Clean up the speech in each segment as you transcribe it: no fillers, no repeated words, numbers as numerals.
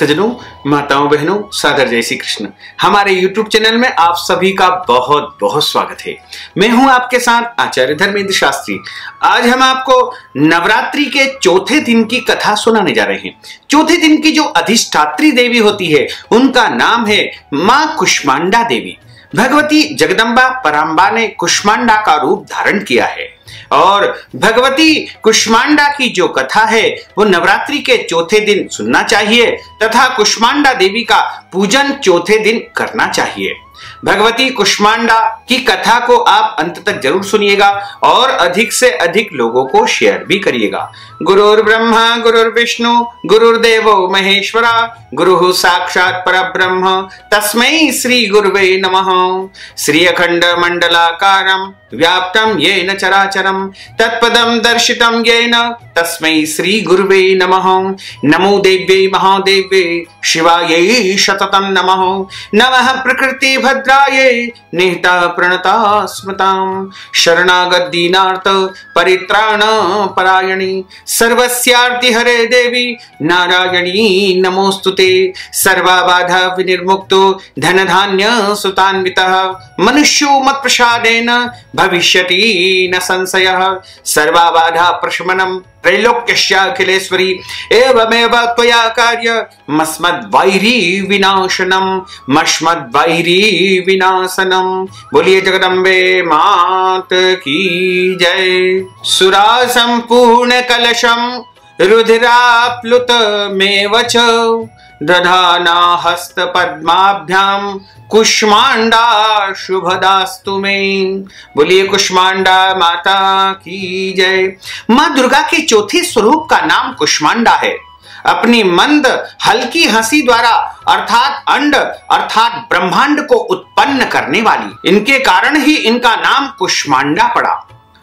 भक्तजनों, माताओं, बहनों, सादर जय श्री कृष्ण। हमारे YouTube चैनल में आप सभी का बहुत बहुत स्वागत है। मैं हूं आपके साथ आचार्य धर्मेंद्र शास्त्री। आज हम आपको नवरात्रि के चौथे दिन की कथा सुनाने जा रहे हैं। चौथे दिन की जो अधिष्ठात्री देवी होती है उनका नाम है मां कुष्मांडा देवी। भगवती जगदम्बा परांबा ने कुष्मांडा का रूप धारण किया है और भगवती कुष्मांडा की जो कथा है वो नवरात्रि के चौथे दिन सुनना चाहिए तथा कुष्मांडा देवी का पूजन चौथे दिन करना चाहिए। भगवती कुष्मांडा की कथा को आप अंत तक जरूर सुनिएगा और अधिक से अधिक लोगों को शेयर भी करिएगा। गुरुर् ब्रह्मा गुरुर्विष्णु गुरुर्देवो महेश्वरा गुरुः साक्षात् परब्रह्म तस्मै श्री गुरुवे नमः। श्री अखंड मंडलाकारं व्याप्तं येन चराचरं तत्पदं दर्शितं येन तस्मै श्री गुरुवे नमः। नमो देव्यै महादेव्यै शिवायै शततं नमः। नमः प्रकृति भद्रायै निहिता प्रणता स्मृतां शरणागत दीनार्थ परित्राण परायणी सर्वस्यार्ति हरे देवी नारायणी नमोस्तुते। सर्वबाधा विनिर्मुक्तो धन धान्य सुतान्वितः मनुष्यो मत् प्रसादेन भविष्यति न संशयः। सर्वबाधा प्रशमनं त्रैलोक्यस्याखिलेश्वरी एवमेव त्वया कार्य मस्मद्वैरी विनाशनम मस्मद्वैरी विनाशनम। बोलिए जगदम्बे मात की जय। सुरा संपूर्ण कलशम रुधिराप्लुत मेव च दधाना हस्त पद्माभ्याम कुष्मांडा शुभदास्तु में। बोलिए कुष्मांडा माता की जय। मां दुर्गा के चौथे स्वरूप का नाम कुष्मांडा है। अपनी मंद हल्की हंसी द्वारा अर्थात अंड अर्थात ब्रह्मांड को उत्पन्न करने वाली, इनके कारण ही इनका नाम कुष्मांडा पड़ा।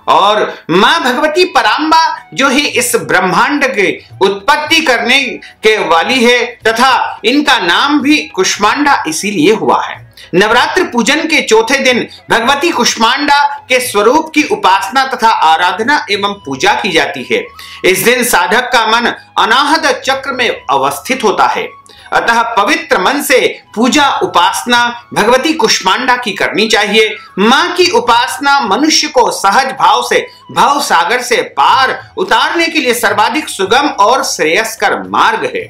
और मां भगवती परांबा जो ही इस ब्रह्मांड के उत्पत्ति करने के वाली है तथा इनका नाम भी कुष्मांडा इसीलिए हुआ है। नवरात्र पूजन के चौथे दिन भगवती कुष्मांडा के स्वरूप की उपासना तथा आराधना एवं पूजा की जाती है। इस दिन साधक का मन अनाहत चक्र में अवस्थित होता है, अतः पवित्र मन से पूजा उपासना भगवती कुष्मांडा की करनी चाहिए। मां की उपासना मनुष्य को सहज भाव से भव सागर से पार उतारने के लिए सर्वाधिक सुगम और श्रेयस्कर मार्ग है।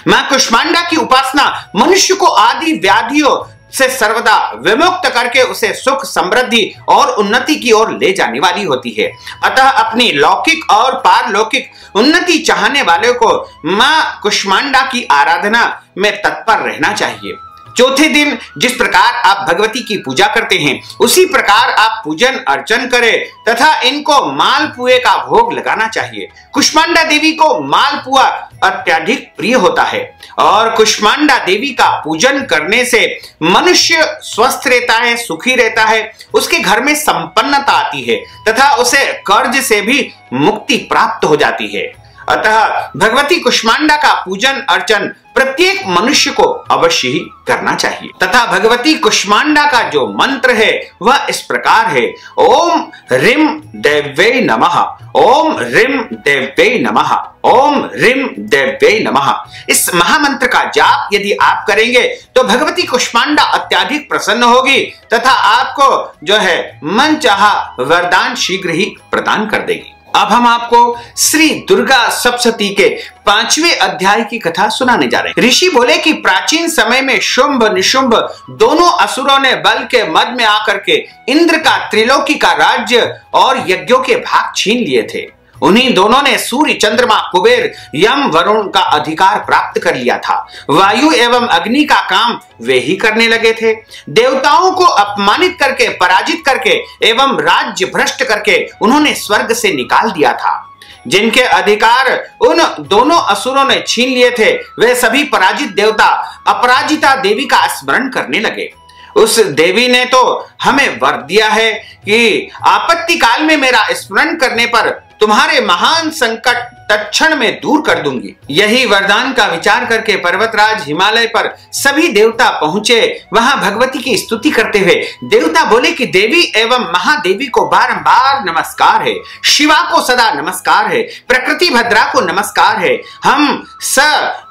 मां कुष्मांडा की उपासना मनुष्य को आदि व्याधियों से सर्वदा विमुक्त करके उसे सुख समृद्धि और उन्नति की ओर ले जाने वाली होती है। अतः अपनी लौकिक और पारलौकिक उन्नति चाहने वाले को मां कुष्मांडा की आराधना में तत्पर रहना चाहिए। चौथे दिन जिस प्रकार आप भगवती की पूजा करते हैं उसी प्रकार आप पूजन अर्चन करें तथा इनको मालपुए का भोग लगाना चाहिए। कुष्मांडा देवी को मालपुआ अत्यधिक प्रिय होता है और कुष्मांडा देवी का पूजन करने से मनुष्य स्वस्थ रहता है, सुखी रहता है, उसके घर में संपन्नता आती है तथा उसे कर्ज से भी मुक्ति प्राप्त हो जाती है। अतः भगवती कुष्मांडा का पूजन अर्चन प्रत्येक मनुष्य को अवश्य ही करना चाहिए तथा भगवती कुष्मांडा का जो मंत्र है वह इस प्रकार है। ओम ह्रीं देव्यै नमः, ओम ह्रीं देव्यै नमः, ओम ह्रीं देव्यै नमः। इस महामंत्र का जाप यदि आप करेंगे तो भगवती कुष्मांडा अत्यधिक प्रसन्न होगी तथा आपको जो है मनचाहा वरदान शीघ्र ही प्रदान कर देगी। अब हम आपको श्री दुर्गा सप्तशती के 5वें अध्याय की कथा सुनाने जा रहे हैं। ऋषि बोले कि प्राचीन समय में शुंभ निशुंभ दोनों असुरों ने बल के मद में आकर के इंद्र का त्रिलोकी का राज्य और यज्ञों के भाग छीन लिए थे। उन्हीं दोनों ने सूर्य चंद्रमा कुबेर यम वरुण का अधिकार प्राप्त कर लिया था। वायु एवं अग्नि का काम वे ही करने लगे थे। देवताओं को अपमानित करके पराजित करके एवं राज्य भ्रष्ट करके उन्होंने स्वर्ग से निकाल दिया था। जिनके अधिकार उन दोनों असुरों ने छीन लिए थे वे सभी पराजित देवता अपराजिता देवी का स्मरण करने लगे। उस देवी ने तो हमें वर दिया है कि आपत्ति काल में मेरा स्मरण करने पर तुम्हारे महान संकट तत्क्षण में दूर कर दूंगी। यही वरदान का विचार करके पर्वतराज हिमालय पर सभी देवता पहुंचे। वहां भगवती की स्तुति करते हुए देवता बोले कि देवी एवं महादेवी को बारंबार नमस्कार है, शिवा को सदा नमस्कार है, प्रकृति भद्रा को नमस्कार है। हम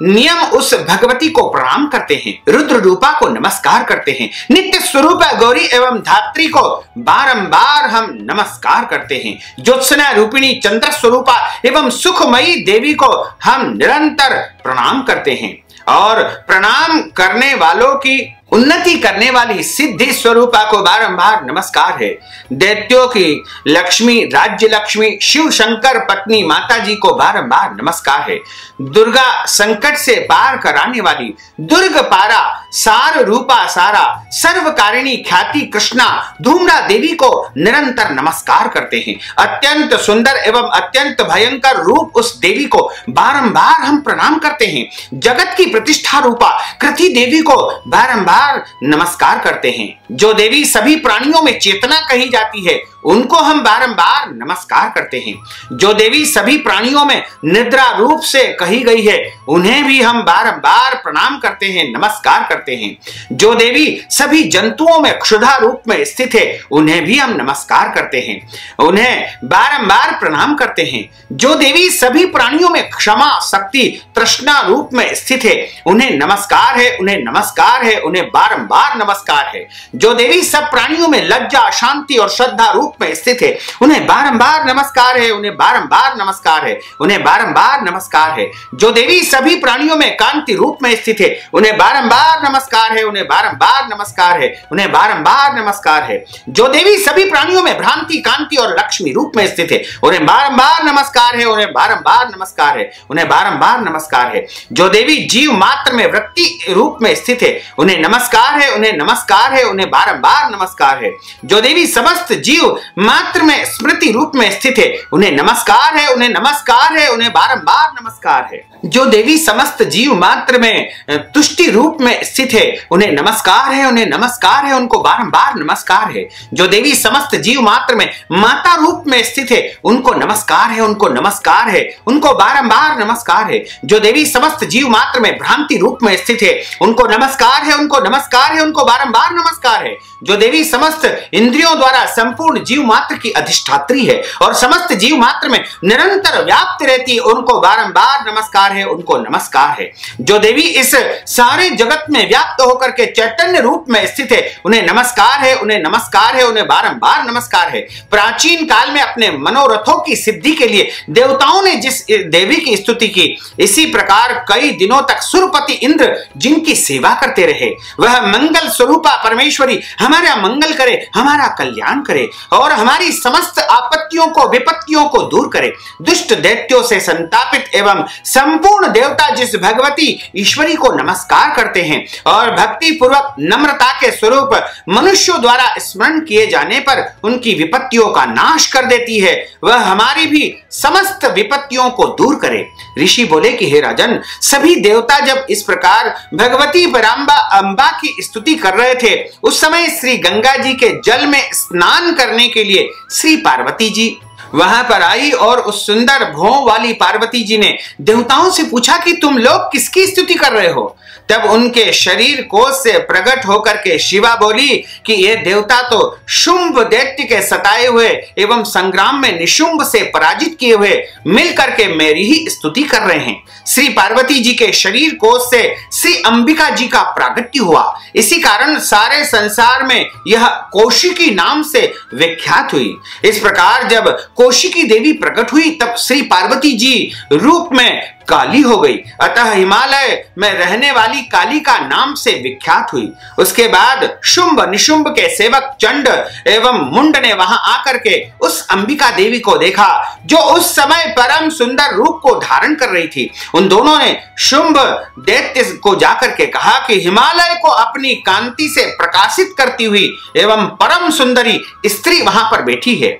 नियम उस भगवती को प्रणाम करते हैं, रुद्र रूपा को नमस्कार करते हैं, नित्य स्वरूप गौरी एवं धात्री को बारंबार हम नमस्कार करते हैं, ज्योत्सना रूपिणी चंद्र स्वरूपा एवं सुखमयी देवी को हम निरंतर प्रणाम करते हैं और प्रणाम करने वालों की उन्नति करने वाली सिद्धि स्वरूपा को बारंबार नमस्कार है। दैत्यों की लक्ष्मी, राज्य लक्ष्मी, शिव शंकर पत्नी माता जी को बारंबार नमस्कार है। दुर्गा संकट से पार कराने वाली दुर्ग पारा, सार रूपा सारा, सर्वकारिणी ख्याति कृष्णा धूम्रा देवी को निरंतर नमस्कार करते हैं। अत्यंत सुंदर एवं अत्यंत भयंकर रूप उस देवी को बारंबार हम प्रणाम करते हैं। जगत की प्रतिष्ठा रूपा कृति देवी को बारंबार नमस्कार करते हैं। जो देवी सभी प्राणियों में चेतना कही जाती है उनको हम बारंबार नमस्कार करते हैं। जो देवी सभी प्राणियों में निद्रा रूप से कही गई है उन्हें भी हम बारंबार प्रणाम करते हैं, नमस्कार करते हैं। जो देवी सभी जंतुओं में क्षुधा रूप में स्थित है उन्हें भी हम नमस्कार करते हैं, उन्हें बारंबार प्रणाम करते हैं। जो देवी सभी प्राणियों में क्षमा, शक्ति, तृष्णा रूप में स्थित है उन्हें नमस्कार है, उन्हें नमस्कार है, उन्हें बारंबार नमस्कार है। जो देवी सब प्राणियों में लज्जा, शांति और श्रद्धा रूप में स्थित है उन्हें बारंबार नमस्कार है, उन्हें बारंबार नमस्कार है, उन्हें बारंबार नमस्कार है। जो देवी सभी प्राणियों में कांति रूप में स्थित है उन्हें बारंबार नमस्कार है, उन्हें बारंबार नमस्कार है, उन्हें बारंबार नमस्कार है। जो देवी सभी प्राणियों में भ्रांति, कांति और लक्ष्मी रूप में स्थित है उन्हें बारंबार नमस्कार है, उन्हें बारंबार नमस्कार है, उन्हें बारंबार नमस्कार है। जो देवी जीव मात्र में वृत्ति रूप में स्थित है उन्हें नमस्कार है, उन्हें नमस्कार है, उन्हें बारंबार नमस्कार है। जो देवी समस्त जीव मात्र में स्मृति रूप में स्थित है उन्हें नमस्कार है, उन्हें नमस्कार है, उन्हें बारंबार नमस्कार है। जो देवी समस्त जीव मात्र में तुष्टि रूप में स्थित है उन्हें नमस्कार है, उन्हें नमस्कार है, उनको बारंबार नमस्कार है। जो देवी समस्त जीव मात्र में माता रूप में स्थित है उनको नमस्कार है, उनको नमस्कार है, उनको बारंबार नमस्कार है। जो देवी समस्त जीव मात्र में भ्रांति रूप में स्थित है उनको नमस्कार है, उनको नमस्कार है, उनको बारंबार नमस्कार है। जो देवी समस्त इंद्रियों द्वारा संपूर्ण जीव मात्र की अधिष्ठात्री है और समस्त जीव मात्र में निरंतर व्याप्त रहती है उनको बारंबार नमस्कार है, उनको नमस्कार है। जो देवी इस सारे जगत में व्याप्त होकर के चैतन्य रूप में स्थित है उन्हें नमस्कार है, उन्हें नमस्कार है, उन्हें बारंबार नमस्कार है। प्राचीन काल में अपने मनोरथों की सिद्धि के लिए देवताओं ने जिस देवी की स्तुति की, इसी प्रकार कई दिनों तक सुरपति इंद्र जिनकी सेवा करते रहे, वह मंगल स्वरूपा परमेश्वरी हमारा मंगल करे, हमारा कल्याण करे और हमारी समस्त आपत्तियों को, विपत्तियों को दूर करे। दुष्ट दैत्यों से संतापित एवं संपूर्ण देवता जिस भगवती ईश्वरी को नमस्कार करते हैं और भक्ति पूर्वक नम्रता के स्वरूप मनुष्यों द्वारा स्मरण किए जाने पर उनकी विपत्तियों का नाश कर देती है, वह हमारी भी समस्त विपत्तियों को दूर करे। ऋषि बोले कि हे राजन, सभी देवता जब इस प्रकार भगवती पराम्बा अंबा की स्तुति कर रहे थे उस समय श्री गंगा जी के जल में स्नान करने के लिए श्री पार्वती जी वहां पर आई और उस सुंदर भौं वाली पार्वती जी ने देवताओं से पूछा कि तुम लोग किसकी स्तुति कर रहे हो। तब उनके शरीर कोश से प्रकट होकर के शिवा बोली कि ये देवता तो शुंभ दैत्य के सताए हुए एवं संग्राम में निशुंभ से पराजित किए हुए मिलकर के मेरी ही स्तुति कर रहे हैं। श्री पार्वती जी के शरीर कोश से श्री अंबिका जी का प्रागट्य हुआ, इसी कारण सारे संसार में यह कौशिकी नाम से विख्यात हुई। इस प्रकार जब कौशिकी देवी प्रकट हुई तब श्री पार्वती जी रूप में काली हो गई, अतः हिमालय में रहने वाली काली का नाम से विख्यात हुई। उसके बाद शुंभ निशुंभ के सेवक चंड एवं मुंड ने वहां आकर के उस अंबिका देवी को देखा जो उस समय परम सुंदर रूप को धारण कर रही थी। उन दोनों ने शुंभ दैत्य को जाकर के कहा कि हिमालय को अपनी कांति से प्रकाशित करती हुई एवं परम सुंदरी स्त्री वहां पर बैठी है,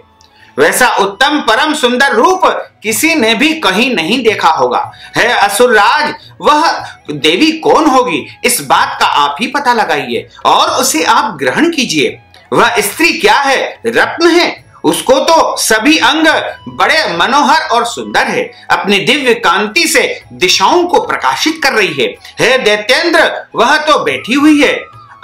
वैसा उत्तम परम सुंदर रूप किसी ने भी कहीं नहीं देखा होगा। है असुरराज, वह देवी कौन होगी, इस बात का आप ही पता लगाइए और उसे आप ग्रहण कीजिए। वह स्त्री क्या है, रत्न है, उसको तो सभी अंग बड़े मनोहर और सुंदर है, अपनी दिव्य कांति से दिशाओं को प्रकाशित कर रही है। हे दैत्येंद्र, वह तो बैठी हुई है,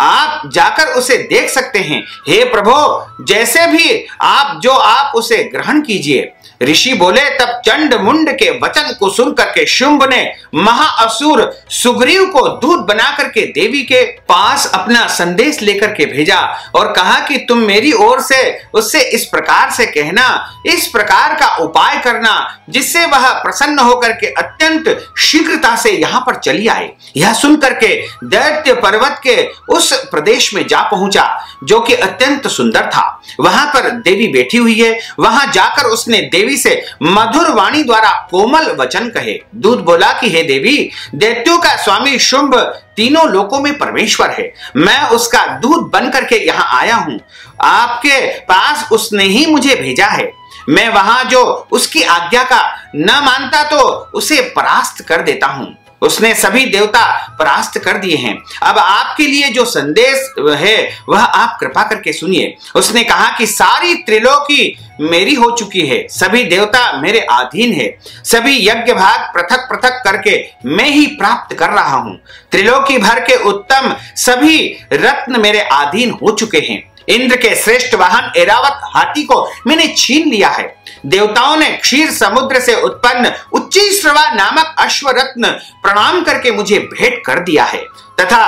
आप जाकर उसे देख सकते हैं। हे प्रभु, जैसे भी आप उसे ग्रहण कीजिए। ऋषि बोले। तब चंड मुंड के वचन को सुन करके शुंभ ने महाअसुर सुग्रीव को दूत बना करके देवी के पास अपना संदेश लेकर के भेजा और कहा कि तुम मेरी ओर से उससे इस प्रकार से कहना, इस प्रकार का उपाय करना जिससे वह प्रसन्न होकर के अत्यंत शीघ्रता से यहाँ पर चली आए। यह सुन करके दैत्य पर्वत के उस प्रदेश में जा पहुंचा जो कि अत्यंत सुंदर था। वहां पर देवी बैठी हुई है। वहां जाकर उसने देवी से मधुर वाणी द्वारा कोमल वचन कहे। दूत बोला कि हे देवी, दैत्यों का स्वामी शुंभ तीनों लोकों में परमेश्वर है। मैं उसका दूत बन करके यहाँ आया हूँ। आपके पास उसने ही मुझे भेजा है। मैं वहां जो उसकी आज्ञा का न मानता तो उसे परास्त कर देता हूँ। उसने सभी देवता परास्त कर दिए हैं। अब आपके लिए जो संदेश है वह आप कृपा करके सुनिए। उसने कहा कि सारी त्रिलोकी मेरी हो चुकी है, सभी देवता मेरे अधीन है, सभी यज्ञ भाग पृथक पृथक करके मैं ही प्राप्त कर रहा हूँ। त्रिलोकी भर के उत्तम सभी रत्न मेरे अधीन हो चुके हैं। इंद्र के श्रेष्ठ वाहन ऐरावत हाथी को मैंने छीन लिया है। देवताओं ने क्षीर समुद्र से उत्पन्न उच्चीश्रवा नामक अश्वरत्न प्रणाम करके मुझे भेंट कर दिया है तथा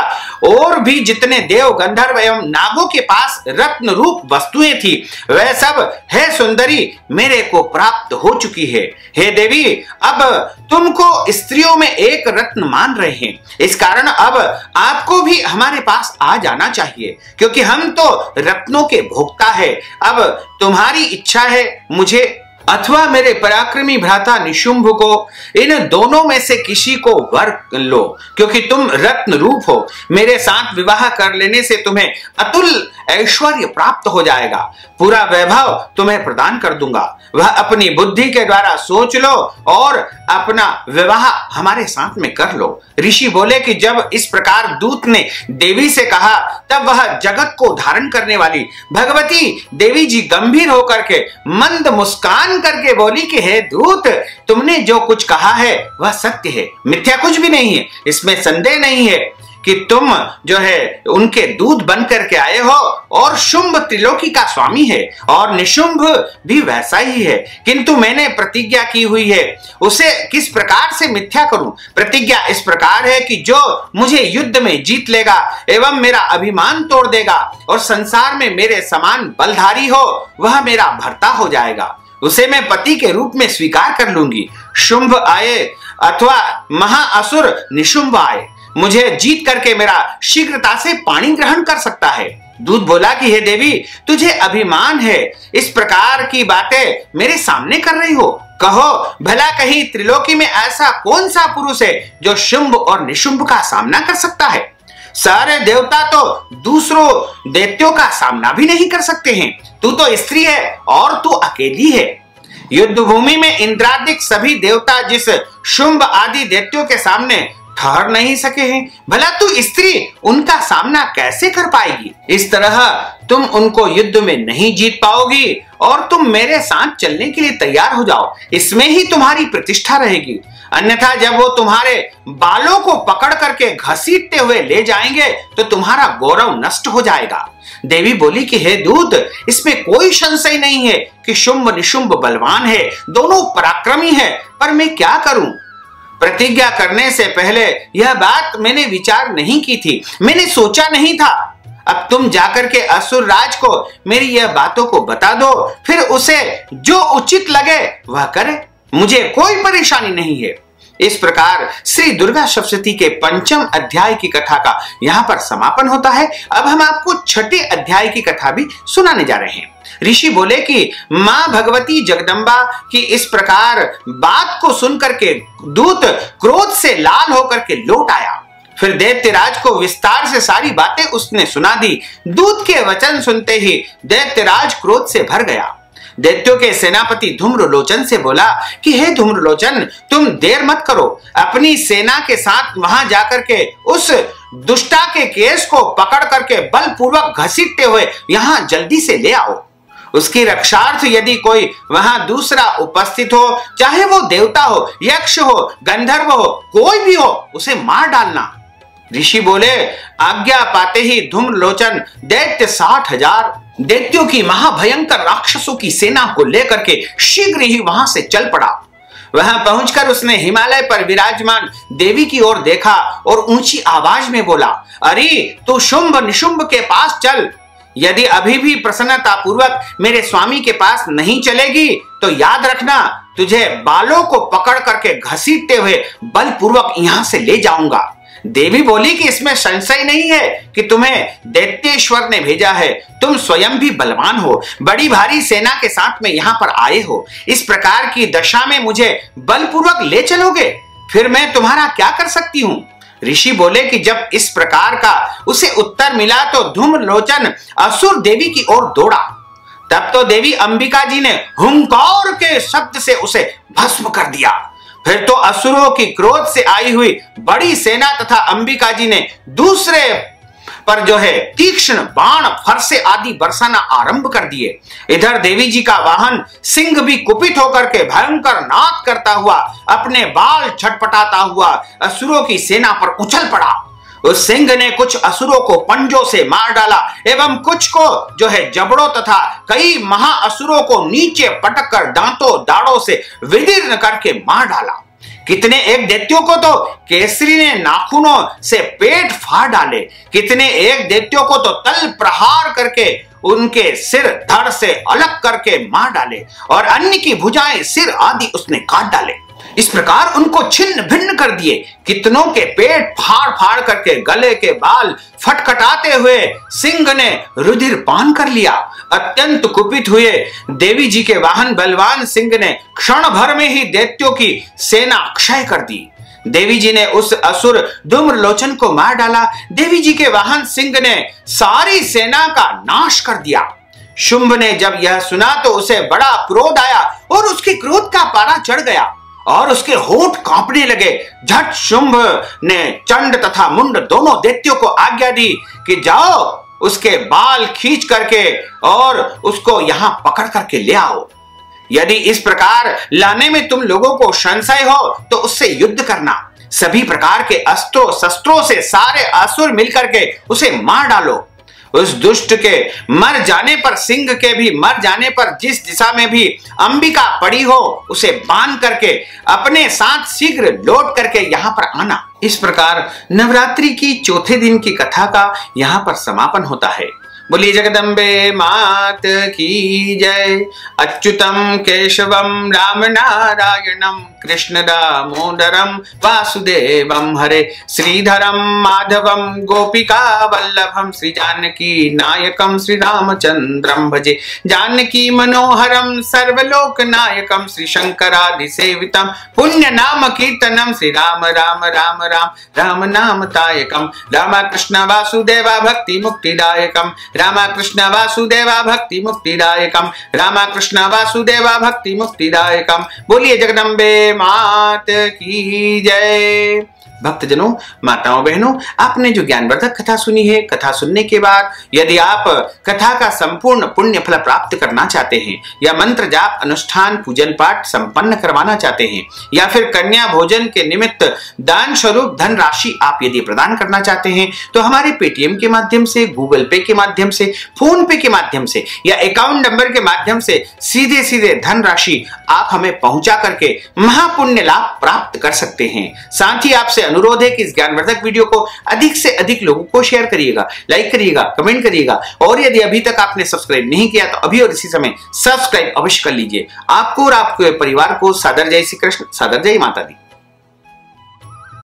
और भी जितने देव गंधर्व एवं नागों के पास रत्न रूप वस्तुएं थी वह सब है सुंदरी मेरे को प्राप्त हो चुकी है। हे देवी, अब तुमको स्त्रियों में एक रत्न मान रहे हैं, इस कारण अब आपको भी हमारे पास आ जाना चाहिए, क्योंकि हम तो रत्नों के भोक्ता है। अब तुम्हारी इच्छा है मुझे अथवा मेरे पराक्रमी भ्राता निशुंभ को, इन दोनों में से किसी को वर लो, क्योंकि तुम रत्न रूप हो। मेरे साथ विवाह कर लेने से तुम्हें अतुल ऐश्वर्य प्राप्त हो जाएगा, पूरा वैभव तुम्हें प्रदान कर दूंगा। वह अपनी बुद्धि के द्वारा सोच लो और अपना विवाह हमारे साथ में कर लो। ऋषि बोले कि जब इस प्रकार दूत ने देवी से कहा तब वह जगत को धारण करने वाली भगवती देवी जी गंभीर होकर के मंद मुस्कान करके बोली कि हे दूत, तुमने जो कुछ कहा है वह सत्य है, मिथ्या कुछ भी नहीं है। इसमें संदेह नहीं है कि तुम जो है उनके दूत बन करके आए हो और शुंभ त्रिलोकी का स्वामी है और निशुंभ भी वैसा ही है, किंतु मैंने प्रतिज्ञा की हुई है, उसे किस प्रकार से मिथ्या करूं। प्रतिज्ञा इस प्रकार है कि जो मुझे युद्ध में जीत लेगा एवं मेरा अभिमान तोड़ देगा और संसार में मेरे समान बलधारी हो वह मेरा भर्ता हो जाएगा, उसे मैं पति के रूप में स्वीकार कर लूंगी। शुंभ आए अथवा महाअसुर निशुंभ आए, मुझे जीत करके मेरा शीघ्रता से पानी ग्रहण कर सकता है। दूत बोला कि हे देवी, तुझे अभिमान है, इस प्रकार की बातें मेरे सामने कर रही हो। कहो भला कहीं त्रिलोकी में ऐसा कौन सा पुरुष है जो शुंभ और निशुंभ का सामना कर सकता है। सारे देवता तो दूसरों दैत्यों का सामना भी नहीं कर सकते हैं, तू तो स्त्री है और तू अकेली है। युद्ध भूमि में इंद्रादिक सभी देवता जिस शुंभ आदि दैत्यों के सामने ठहर नहीं सके हैं, भला तू स्त्री उनका सामना कैसे कर पाएगी। इस तरह तुम उनको युद्ध में नहीं जीत पाओगी और तुम मेरे साथ चलने के लिए तैयार हो जाओ, इसमें ही तुम्हारी प्रतिष्ठा रहेगी। अन्यथा जब वो तुम्हारे बालों को पकड़ करके घसीटते हुए ले जाएंगे तो तुम्हारा गौरव नष्ट हो जाएगा। देवी बोली कि हे दूत, इसमें कोई संशय नहीं है कि शुंभ निशुंभ बलवान है, दोनों पराक्रमी है, पर मैं क्या करूं। प्रतिज्ञा करने से पहले यह बात मैंने विचार नहीं की थी, मैंने सोचा नहीं था। अब तुम जाकर के असुर राज को मेरी यह बातों को बता दो, फिर उसे जो उचित लगे वह करे, मुझे कोई परेशानी नहीं है। इस प्रकार श्री दुर्गा सप्तशती के 5वें अध्याय की कथा का यहाँ पर समापन होता है। अब हम आपको 6ठे अध्याय की कथा भी सुनाने जा रहे हैं। ऋषि बोले कि मां भगवती जगदम्बा की इस प्रकार बात को सुनकर के दूत क्रोध से लाल होकर के लौट आया। फिर दैत्यराज को विस्तार से सारी बातें उसने सुना दी। दूत के वचन सुनते ही दैत्यराज क्रोध से भर गया। दैत्यों के सेनापति धूम्रलोचन से बोला कि हे धूम्रलोचन, तुम देर मत करो, अपनी सेना के साथ वहां जाकर के उस दुष्टा के केस को पकड़ करके बलपूर्वक घसीटते हुए यहां जल्दी से ले आओ। उसकी रक्षार्थ यदि कोई वहां दूसरा उपस्थित हो, चाहे वो देवता हो, यक्ष हो, गंधर्व हो, कोई भी हो, उसे मार डालना। ऋषि बोले, आज्ञा पाते ही धूम्रलोचन दैत्य 60,000 दैत्यों की महाभयंकर राक्षसों की सेना को लेकर के शीघ्र ही वहां से चल पड़ा। वहां पहुंचकर उसने हिमालय पर विराजमान देवी की ओर देखा और ऊंची आवाज में बोला, अरे तू शुंभ निशुंभ के पास चल। यदि अभी भी प्रसन्नता पूर्वक मेरे स्वामी के पास नहीं चलेगी तो याद रखना, तुझे बालों को पकड़ करके घसीटते हुए बलपूर्वक यहां से ले जाऊंगा। देवी बोली कि इसमें संशय नहीं है कि तुम्हें दैत्येश्वर ने भेजा है, तुम स्वयं भी बलवान हो, बड़ी भारी सेना के साथ में यहां पर आए हो, इस प्रकार की दशा में मुझे बलपूर्वक ले चलोगे, फिर मैं तुम्हारा क्या कर सकती हूं। ऋषि बोले कि जब इस प्रकार का उसे उत्तर मिला तो धूम्रलोचन असुर देवी की ओर दौड़ा। तब तो देवी अंबिका जी ने हुंकार के शब्द से उसे भस्म कर दिया। फिर तो असुरों की क्रोध से आई हुई बड़ी सेना तथा अंबिका जी ने दूसरे पर तीक्ष्ण बाण, फरसे आदि बरसाना आरंभ कर दिए। इधर देवी जी का वाहन सिंह भी कुपित होकर के भयंकर नाद करता हुआ, अपने बाल छटपटाता हुआ असुरों की सेना पर उछल पड़ा। उस सिंह ने कुछ असुरों को पंजों से मार डाला एवं कुछ को जबड़ों तथा कई महाअसुरों को नीचे पटक कर दांतों दाढ़ों से विदीर्ण करके मार डाला। कितने एक दैत्यों को तो केसरी ने नाखूनों से पेट फाड़ डाले, कितने एक दैत्यों को तो तल प्रहार करके उनके सिर धड़ से अलग करके मार डाले और अन्य की भुजाएं, सिर आदि उसने काट डाले। इस प्रकार उनको छिन्न भिन्न कर दिए। कितनों के पेट फाड़ फाड़ करके गले के बाल फटखटाते हुए सिंह ने रुधिर पान कर लिया। अत्यंत कुपित हुए देवी जी के वाहन बलवान सिंह ने क्षण भर में ही दैत्यों की सेना क्षय कर दी। देवी जी ने उस असुर धूम्रलोचन को मार डाला। देवी जी के वाहन सिंह ने सारी सेना का नाश कर दिया। शुंभ ने जब यह सुना तो उसे बड़ा क्रोध आया और उसके क्रोध का पारा चढ़ गया और उसके होंठ कांपने लगे। झट शुंभ ने चंड तथा मुंड दोनों दैत्यों को आज्ञा दी कि जाओ उसके बाल खींच करके और उसको यहां पकड़ करके ले आओ। यदि इस प्रकार लाने में तुम लोगों को संशय हो तो उससे युद्ध करना। सभी प्रकार के अस्त्रों शस्त्रों से सारे असुर मिलकर के उसे मार डालो। उस दुष्ट के मर जाने पर, सिंह के भी मर जाने पर जिस दिशा में भी अंबिका पड़ी हो उसे बांध करके अपने साथ शीघ्र लौट करके यहाँ पर आना। इस प्रकार नवरात्रि की चौथे दिन की कथा का यहाँ पर समापन होता है। बोलिए जगदम्बे मात की जय। अच्युतम केशवम राम नारायणम कृष्ण दामोदरम वासुदेवम हरे श्रीधरम माधवम गोपिका वल्लभम श्री जानकी नायकम श्री रामचंद्रम भजे। जानकी मनोहरम सर्वलोक नायकम श्री शंकरादि सेवितम पुण्य नाम कीर्तनम श्री राम राम राम राम राम नाम तायकम। राम कृष्ण वासुदेवा भक्ति मुक्तिदायकम। राम कृष्ण वासुदेवा भक्ति मुक्तिदायकम। राम कृष्ण वासुदेवा भक्ति मुक्तिदायकम। बोलिए जगदम्बे मात की जय। भक्तजनों, माताओं बहनों, आपने जो ज्ञानवर्धक कथा सुनी है, कथा सुनने के बाद यदि आप कथा का संपूर्ण पुण्य फल प्राप्त करना चाहते हैं या मंत्र जाप अनुष्ठान पूजन पाठ संपन्न करवाना चाहते हैं या फिर कन्या भोजन के निमित्त दान स्वरूप धन राशि आप यदि प्रदान करना चाहते हैं तो हमारे पेटीएम के माध्यम से, गूगल पे के माध्यम से, फोन पे के माध्यम से या अकाउंट नंबर के माध्यम से सीधे सीधे धन राशि आप हमें पहुंचा करके महापुण्य लाभ प्राप्त कर सकते हैं। साथ ही आपसे अनुरोध है कि इस ज्ञानवर्धक वीडियो को अधिक से अधिक लोगों को शेयर करिएगा, लाइक करिएगा, कमेंट करिएगा और यदि अभी तक आपने सब्सक्राइब नहीं किया तो अभी और इसी समय सब्सक्राइब अवश्य कर लीजिए। आपको और आपके परिवार को सादर जय श्री कृष्ण, सादर जय माता दी।